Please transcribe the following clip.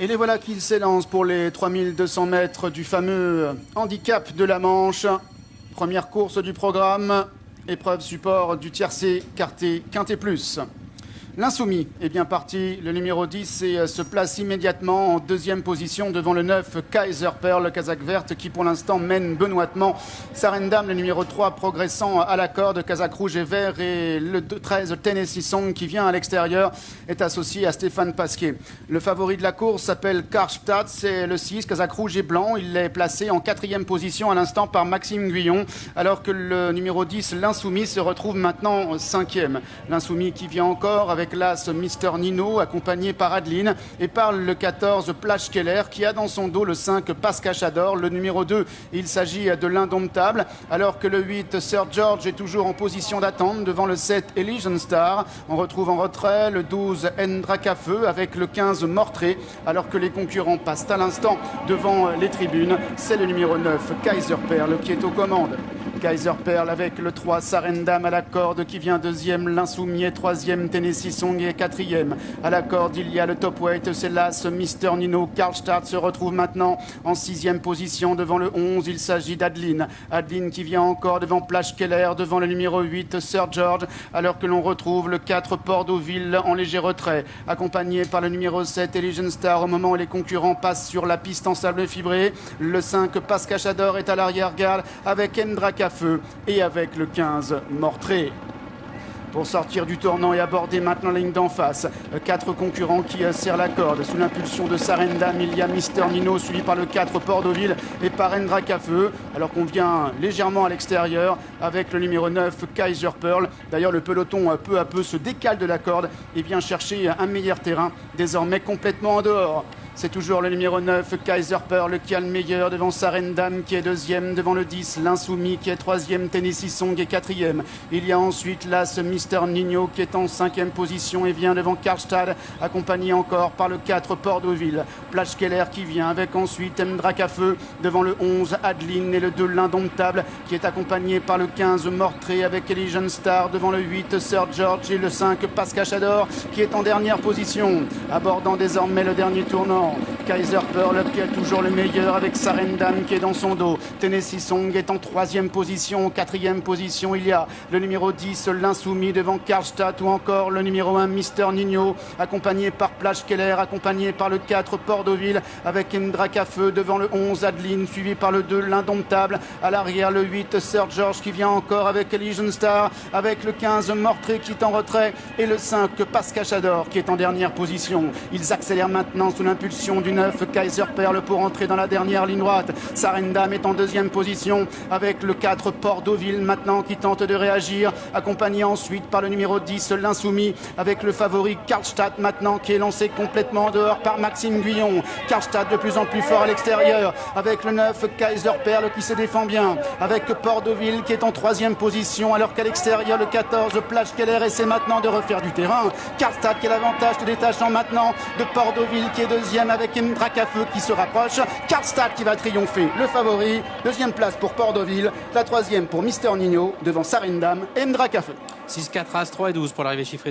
Et les voilà qui s'élancent pour les 3200 mètres du fameux handicap de la Manche. Première course du programme, épreuve support du tiercé quarté quinté plus. L'Insoumis est bien parti, le numéro 10, et se place immédiatement en deuxième position devant le 9 Kaiser Pearl, le Kazakh verte, qui pour l'instant mène benoîtement. Sarendam, le numéro 3, progressant à la corde. Kazakh rouge et vert, et le 13 Tennessee Song, qui vient à l'extérieur, est associé à Stéphane Pasquier. Le favori de la course s'appelle Karlstadt, c'est le 6, Kazakh rouge et blanc. Il est placé en quatrième position à l'instant par Maxime Guyon, alors que le numéro 10, l'Insoumis, se retrouve maintenant cinquième. L'Insoumis qui vient encore avec l'as Mister Nino, accompagné par Adeline, et par le 14 Plage Keller, qui a dans son dos le 5 Pascal Chador. Le numéro 2, il s'agit de l'Indomptable, alors que le 8 Sir George est toujours en position d'attente devant le 7 Elysian Star. On retrouve en retrait le 12 Ndrakafeu avec le 15 Mortré, alors que les concurrents passent à l'instant devant les tribunes. C'est le numéro 9 Kaiser Pearl qui est aux commandes. Kaiser Pearl avec le 3 Sarendam à la corde qui vient deuxième, l'Insoumis est troisième, Tennessee Song est quatrième. À la corde, il y a le top weight, c'est l'as Mister Nino. Karlstadt se retrouve maintenant en sixième position devant le 11, il s'agit d'Adeline. Adeline qui vient encore devant Plage Keller, devant le numéro 8 Sir George, alors que l'on retrouve le 4 Port Deauville en léger retrait, accompagné par le numéro 7 Elysian Star au moment où les concurrents passent sur la piste en sable fibré. Le 5 Pascal Chador est à l'arrière-garde avec Ndrakafeu et avec le 15 Mortré. Pour sortir du tournant et aborder maintenant la ligne d'en face, 4 concurrents qui serrent la corde. Sous l'impulsion de Sarendam, il y a Mister Nino, suivi par le 4 Port Deauville et par Ndrakafeu, alors qu'on vient légèrement à l'extérieur avec le numéro 9 Kaiser Pearl. D'ailleurs, le peloton peu à peu se décale de la corde et vient chercher un meilleur terrain, désormais complètement en dehors. C'est toujours le numéro 9, Kaiser Pearl, qui a le meilleur devant Sarendam, qui est deuxième, devant le 10, l'Insoumis, qui est troisième, Tennessee Song est quatrième. Il y a ensuite l'as Mister Nino, qui est en cinquième position et vient devant Karlstadt, accompagné encore par le 4, Port Deauville. Plage Keller qui vient avec ensuite Ndrakafeu, devant le 11, Adeline, et le 2, l'Indomptable, qui est accompagné par le 15, Mortré, avec Elysian Star, devant le 8, Sir George, et le 5, Pascal Chador, qui est en dernière position, abordant désormais le dernier tournant. Kaiser Pearl qui a toujours le meilleur avec Sarendam qui est dans son dos. Tennessee Song est en troisième position. En quatrième position, il y a le numéro 10, l'Insoumis, devant Karlstadt, ou encore le numéro 1, Mister Nino, accompagné par Plage Keller, accompagné par le 4, Port Deauville, avec Ndrakafeu, devant le 11, Adeline, suivi par le 2, l'Indomptable. À l'arrière, le 8, Sir George qui vient encore avec Elysian Star, avec le 15, Mortré qui est en retrait, et le 5, Pascal Chador qui est en dernière position. Ils accélèrent maintenant sous l'impulsion du 9 Kaiser Pearl pour entrer dans la dernière ligne droite. Sarendam est en deuxième position avec le 4 Port Deauville maintenant qui tente de réagir, accompagné ensuite par le numéro 10 l'Insoumis, avec le favori Karlstadt maintenant qui est lancé complètement en dehors par Maxime Guyon. Karlstadt de plus en plus fort à l'extérieur avec le 9 Kaiser Pearl qui se défend bien, avec Port Deauville qui est en troisième position, alors qu'à l'extérieur le 14 Plage Keller essaie maintenant de refaire du terrain. Karlstadt qui a l'avantage de détachant maintenant de Port Deauville qui est deuxième avec Ndrakafeu qui se rapproche. Karlstadt qui va triompher, le favori. Deuxième place pour Port Deauville, la troisième pour Mister Nino devant Sarendam et Ndrakafeu. 6, 4, As, 3 et 12 pour l'arrivée chiffrée.